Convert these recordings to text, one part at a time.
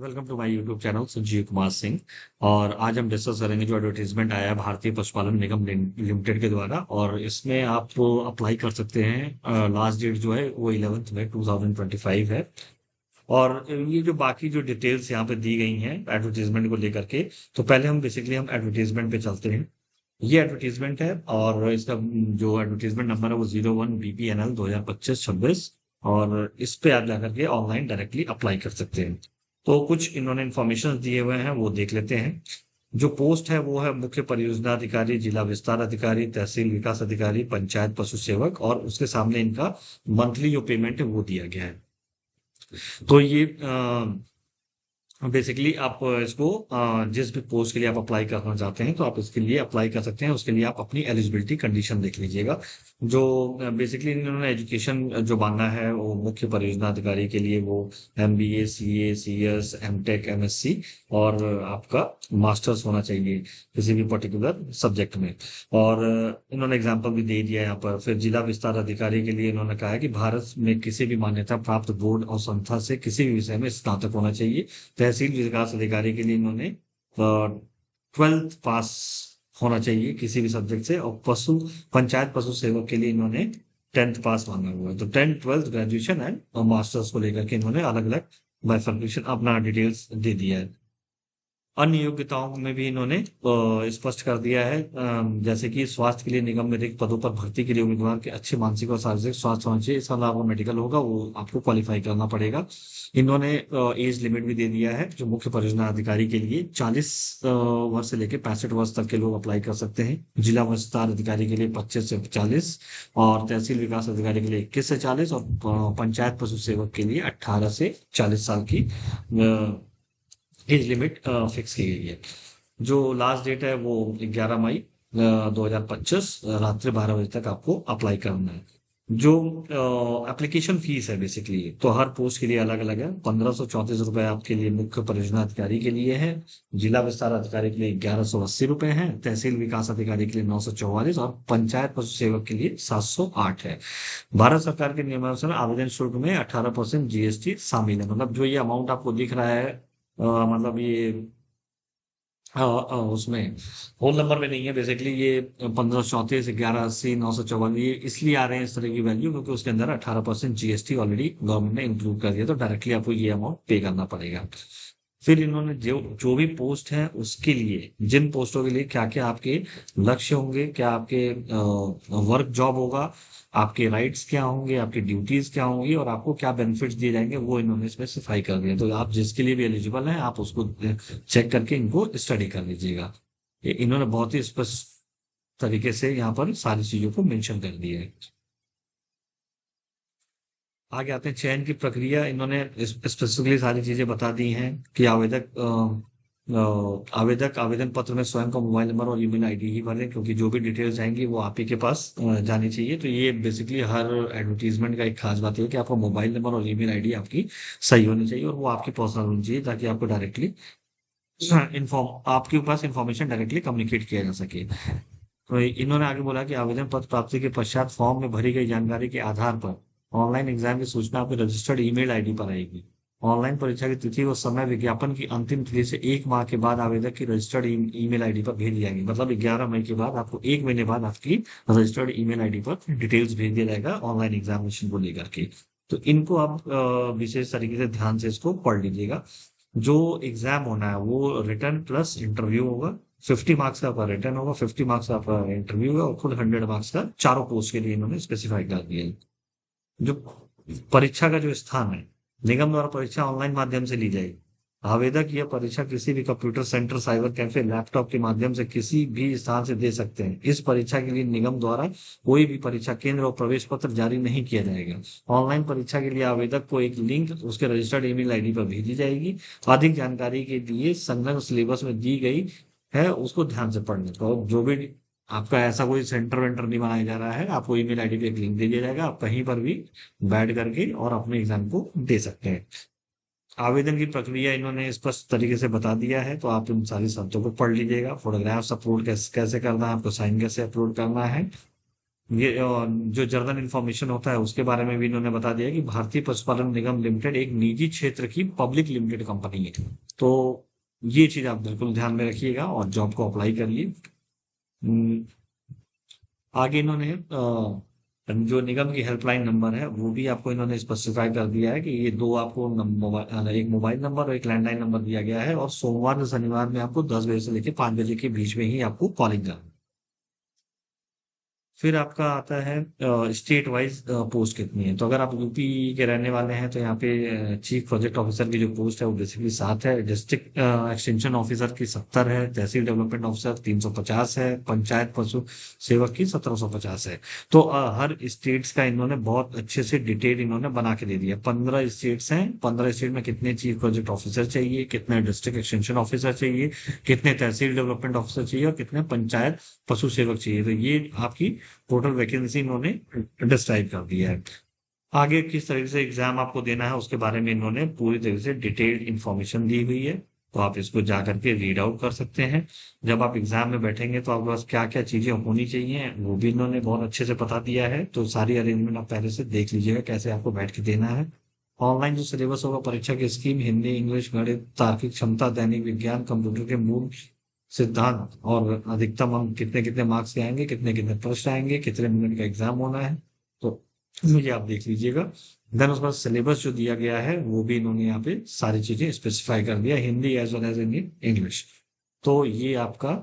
Welcome to my YouTube channel Sanjeev Kumar Singh. और आज हम डिस्कस करेंगे जो एडवर्टीजमेंट आया है भारतीय पशुपालन निगम लिमिटेड के द्वारा, और इसमें आप अप्लाई कर सकते हैं। लास्ट डेट जो है वो 11 मई 2025 है। और ये जो बाकी जो डिटेल्स यहाँ पे दी गई हैं एडवर्टीजमेंट को लेकर के, तो पहले हम एडवर्टीजमेंट पे चलते हैं। ये एडवर्टीजमेंट है और इसका जो एडवर्टीजमेंट नंबर है वो 01 BPNL 2025-26। और इस पे आप जाकर के ऑनलाइन डायरेक्टली अप्लाई कर सकते हैं। तो कुछ इन्होंने इन्फॉर्मेशन दिए हुए हैं, वो देख लेते हैं। जो पोस्ट है वो है मुख्य परियोजना अधिकारी, जिला विस्तार अधिकारी, तहसील विकास अधिकारी, पंचायत पशु सेवक, और उसके सामने इनका मंथली जो पेमेंट है वो दिया गया है। तो ये बेसिकली आप इसको जिस भी पोस्ट के लिए आप अप्लाई करना चाहते हैं तो आप इसके लिए अप्लाई कर सकते हैं। उसके लिए आप अपनी एलिजिबिलिटी कंडीशन देख लीजिएगा। जो बेसिकली इन्होंने एजुकेशन जो मांगा है वो मुख्य परियोजना अधिकारी के लिए वो MBA, CA, CS, M.Tech, MSc और आपका मास्टर्स होना चाहिए किसी भी पर्टिकुलर सब्जेक्ट में। और इन्होंने एग्जाम्पल भी दे दिया है यहाँ पर। फिर जिला विस्तार अधिकारी के लिए इन्होंने कहा है कि भारत में किसी भी मान्यता प्राप्त बोर्ड और संस्था से किसी भी विषय में स्नातक होना चाहिए। तहसील विकास अधिकारी के लिए इन्होंने 12th पास होना चाहिए किसी भी सब्जेक्ट से। और पंचायत पशु सेवक के लिए इन्होंने 10th पास मांगा हुआ है। तो 10th 12th graduation and masters को लेकर के इन्होंने अलग अलग बाइफर्केशन अपना डिटेल्स दे दिया है। अन्य योग्यताओं में भी इन्होंने स्पष्ट कर दिया है, जैसे कि स्वास्थ्य के लिए निगम में रिक्त पदों पर भर्ती के लिए उम्मीदवार के अच्छे मानसिक और शारीरिक स्वास्थ्य होना चाहिए। इसका अलावा मेडिकल होगा वो आपको क्वालिफाई करना पड़ेगा। इन्होंने एज लिमिट भी दे दिया है। जो मुख्य परियोजना अधिकारी के लिए 40 वर्ष से लेकर 65 वर्ष तक के लोग अप्लाई कर सकते हैं। जिला विस्तार अधिकारी के लिए 25 से 40, और तहसील विकास अधिकारी के लिए 21 से 40, और पंचायत पशु सेवक के लिए 18 से 40 साल की एज लिमिट फिक्स की गई है। जो लास्ट डेट है वो 11 मई 2025 रात्रि 12 बजे तक आपको अप्लाई करना है। जो एप्लीकेशन फीस है बेसिकली तो हर पोस्ट के लिए अलग अलग है। 1534 रुपए आपके लिए मुख्य परियोजना अधिकारी के लिए है। जिला विस्तार अधिकारी के लिए 1180 रुपए है। तहसील विकास अधिकारी के लिए 944, और पंचायत पशु सेवक के लिए 708 है। भारत सरकार के नियमानुसार आवेदन शुल्क में 18% GST शामिल है। मतलब जो ये अमाउंट आपको दिख रहा है, मतलब ये उसमें होल नंबर में नहीं है। बेसिकली ये 1534, 1180, 954 ये इसलिए आ रहे हैं इस तरह की वैल्यू क्योंकि उसके अंदर 18% GST ऑलरेडी गवर्नमेंट ने इंक्लूड कर दिया, तो डायरेक्टली आपको ये अमाउंट पे करना पड़ेगा। फिर इन्होंने जो जो भी पोस्ट है उसके लिए, जिन पोस्टों के लिए क्या क्या आपके लक्ष्य होंगे, क्या आपके वर्क जॉब होगा, आपके राइट्स क्या होंगे, आपकी ड्यूटीज क्या होंगी, और आपको क्या बेनिफिट्स दिए जाएंगे, वो इन्होंने स्पेसिफाई कर दिया। तो आप जिसके लिए भी एलिजिबल हैं आप उसको चेक करके इनको स्टडी कर लीजिएगा। इन्होंने बहुत ही स्पष्ट तरीके से यहाँ पर सारी चीजों को मेंशन कर दिया है। आगे आते हैं चयन की प्रक्रिया। इन्होंने स्पेसिफिकली सारी चीजें बता दी हैं कि आवेदक आवेदन पत्र में स्वयं का मोबाइल नंबर और ईमेल आईडी ही भरें, क्योंकि जो भी डिटेल्स आएंगी वो आप ही के पास जानी चाहिए। तो ये बेसिकली हर एडवर्टीजमेंट का एक खास बात है कि आपका मोबाइल नंबर और ईमेल आईडी आपकी सही होनी चाहिए और वो आपकी पर्सनल होनी चाहिए, ताकि आपको डायरेक्टली इन्फॉर्म आपके पास इंफॉर्मेशन डायरेक्टली कम्युनिकेट किया जा सके। तो इन्होंने आगे बोला कि आवेदन पत्र प्राप्ति के पश्चात फॉर्म में भरी गई जानकारी के आधार पर ऑनलाइन एग्जाम की सूचना आपके रजिस्टर्ड ईमेल आईडी पर आएगी। ऑनलाइन परीक्षा की तिथि और समय विज्ञापन की अंतिम तिथि से 1 माह के बाद आवेदक की रजिस्टर्ड ईमेल आईडी पर भेज जाएंगी। मतलब 11 मई के बाद आपको 1 महीने बाद आपकी रजिस्टर्ड ईमेल आईडी पर डिटेल्स भेज दिया जाएगा ऑनलाइन एग्जामिनेशन को लेकर के। तो इनको आप विशेष तरीके से ध्यान से इसको पढ़ लीजिएगा। जो एग्जाम होना है वो रिटर्न प्लस इंटरव्यू होगा। 50 मार्क्स का आपका रिटर्न होगा, 50 मार्क्स का आपका इंटरव्यू होगा, और कुल 100 मार्क्स का चारों पोस्ट के लिए इन्होंने स्पेसिफाई कर दिया है। जो परीक्षा का जो स्थान है, निगम द्वारा परीक्षा ऑनलाइन माध्यम से ली जाएगी। आवेदक यह परीक्षा किसी भी computer centre, cyber cafe, laptop के माध्यम से किसी भी स्थान से दे सकते हैं। इस परीक्षा के लिए निगम द्वारा कोई भी परीक्षा केंद्र और प्रवेश पत्र जारी नहीं किया जाएगा। ऑनलाइन परीक्षा के लिए आवेदक को एक लिंक उसके रजिस्टर्ड ईमेल आईडी पर भेजी जाएगी। अधिक जानकारी के लिए संलग्न सिलेबस में दी गई है उसको ध्यान से पढ़ने को। जो भी आपका ऐसा कोई सेंटर वेंटर नहीं बनाया जा रहा है, आपको ईमेल आईडी पे एक लिंक दे दिया जाएगा, आप कहीं पर भी बैठ करके और अपने एग्जाम को दे सकते हैं। आवेदन की प्रक्रिया इन्होंने स्पष्ट तरीके से बता दिया है, तो आप इन सारी शर्तों को पढ़ लीजिएगा। फोटोग्राफ्स अपलोड कैसे कैसे करना है, आपको साइन कैसे अपलोड करना है, ये जो जनरल इन्फॉर्मेशन होता है उसके बारे में भी इन्होंने बता दिया कि भारतीय पशुपालन निगम लिमिटेड एक निजी क्षेत्र की पब्लिक लिमिटेड कंपनी है। तो ये चीज आप बिल्कुल ध्यान में रखिएगा और जॉब को अप्लाई करिए। हम्म, आगे इन्होंने जो निगम की हेल्पलाइन नंबर है वो भी आपको इन्होंने स्पेसिफाई कर दिया है कि ये दो आपको मोबाइल, एक मोबाइल नंबर और एक लैंडलाइन नंबर दिया गया है, और सोमवार से शनिवार में आपको 10 बजे से लेकर 5 बजे के बीच में ही आपको कॉलिंग करना है। फिर आपका आता है स्टेट वाइज पोस्ट कितनी है। तो अगर आप यूपी के रहने वाले हैं तो यहाँ पे चीफ प्रोजेक्ट ऑफिसर की जो पोस्ट है वो बेसिकली 7 है, डिस्ट्रिक्ट एक्सटेंशन ऑफिसर की 70 है, तहसील डेवलपमेंट ऑफिसर 350 है, पंचायत पशु सेवक की 1750 है। तो हर स्टेट्स का इन्होंने बहुत अच्छे से डिटेल इन्होंने बना के दे दिया। 15 स्टेट्स हैं, 15 स्टेट में कितने चीफ प्रोजेक्ट ऑफिसर चाहिए, कितने डिस्ट्रिक्ट एक्सटेंशन ऑफिसर चाहिए, कितने तहसील डेवलपमेंट ऑफिसर चाहिए और कितने पंचायत पशु सेवक चाहिए। तो ये आपकी टोटल वैकेंसी इन्होंने डिस्क्राइब कर दिया है। आगे किस तरीके से एग्जाम आपको देना है उसके बारे में इन्होंने पूरी तरीके से डिटेल्ड इंफॉर्मेशन दी हुई है। तो आप इसको जा करके रीड आउट कर सकते हैं। जब आप एग्जाम में बैठेंगे तो आपके पास क्या क्या चीजें होनी चाहिए वो भी इन्होंने बहुत अच्छे से बता दिया है। तो सारी अरेंजमेंट आप पहले से देख लीजिएगा कैसे आपको बैठ के देना है। ऑनलाइन जो सिलेबस होगा परीक्षा की स्कीम हिंदी, इंग्लिश, गणित, तार्किक क्षमता, दैनिक विज्ञान, कंप्यूटर के मूल सिद्धांत और अधिकतम अंक कितने कितने मार्क्स के आएंगे, कितने कितने प्रश्न आएंगे, कितने मिनट का एग्जाम होना है। तो ये आप देख लीजिएगा। देन उसके बाद सिलेबस जो दिया गया है वो भी इन्होंने यहाँ पे सारी चीजें स्पेसिफाई कर दिया, Hindi as well as in English. तो ये आपका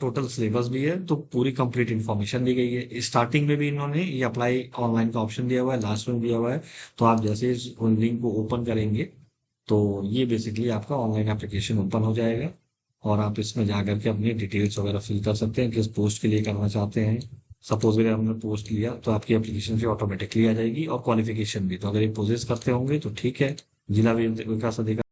टोटल सिलेबस भी है, तो पूरी कंप्लीट इन्फॉर्मेशन दी गई है। स्टार्टिंग में भी इन्होंने ये अप्लाई ऑनलाइन का ऑप्शन दिया हुआ है, लास्ट में दिया हुआ है। तो आप जैसे इस लिंक को ओपन करेंगे तो ये बेसिकली आपका ऑनलाइन एप्लीकेशन ओपन हो जाएगा, और आप इसमें जा करके अपनी डिटेल्स वगैरह फिल कर सकते हैं, किस पोस्ट के लिए करना चाहते हैं। सपोज अगर हमने पोस्ट लिया तो आपकी एप्लीकेशन भी ऑटोमेटिकली आ जाएगी, और क्वालिफिकेशन भी। तो अगर ये पोजेस करते होंगे तो ठीक है, जिला विकास अधिकारी